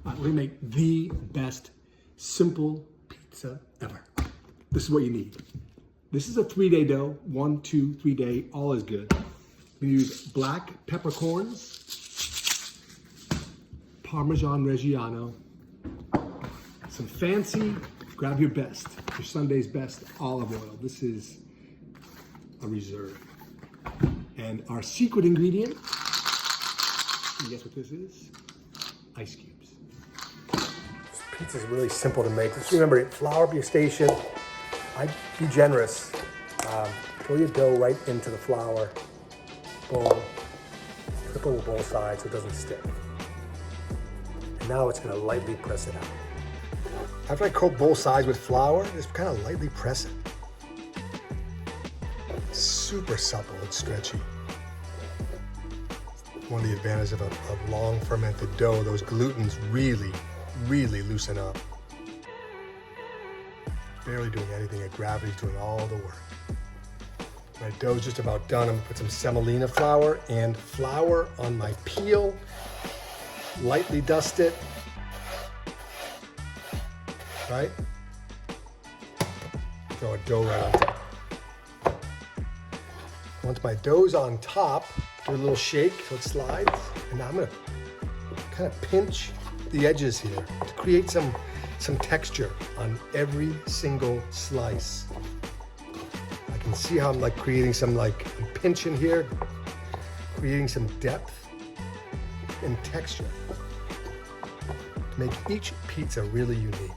We're gonna make the best simple pizza ever. This is what you need. This is a 3-day dough. 1, 2, 3 day, all is good. We use black peppercorns, parmesan reggiano, some fancy, grab your best, your Sunday's best olive oil. This is a reserve. And our secret ingredient, can you guess what this is? Ice cubes. This pizza is really simple to make. Just remember, flour up your station. I'd be generous. Throw your dough right into the flour. Boom. Flip over both sides so it doesn't stick. And now it's gonna lightly press it out. After I coat both sides with flour, just kind of lightly press it. It's super supple and stretchy. One of the advantages of long fermented dough, those glutens really loosen up. Barely doing anything, gravity's doing all the work. My dough's just about done. I'm gonna put some semolina flour and flour on my peel. Lightly dust it. Right? Throw a dough right on top. Once my dough's on top, give it a little shake so it slides. And now I'm gonna kind of pinch the edges here to create some texture on every single slice. I can see how I'm like creating some I'm pinching here, creating some depth and texture to make each pizza really unique.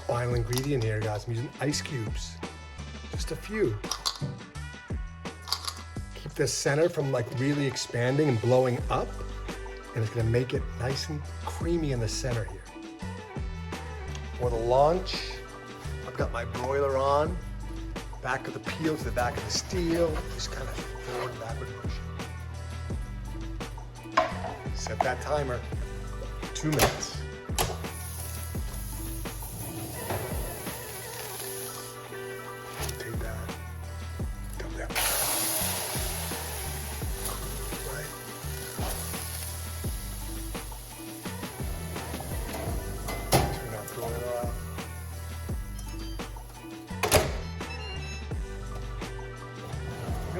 Final ingredient here, guys. I'm using ice cubes. Just a few. Keep the center from really expanding and blowing up. And it's gonna make it nice and creamy in the center here. For the launch, I've got my broiler on. Back of the peel to the back of the steel. Just kind of forward and backward motion. Set that timer, 2 minutes.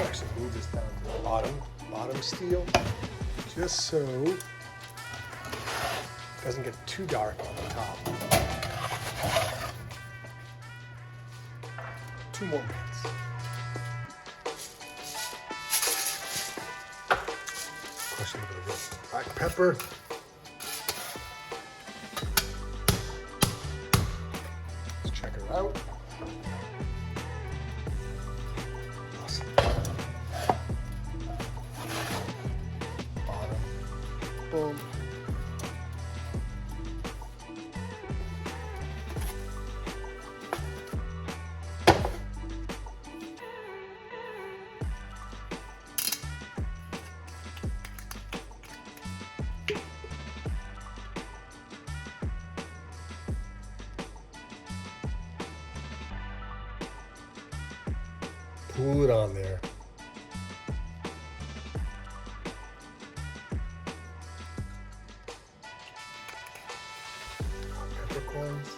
Actually move this down to the bottom steel, just so it doesn't get too dark on the top. 2 more minutes. Crush a little bit of black pepper. Let's check her out. Boom. Pull it on there. Peppercorns.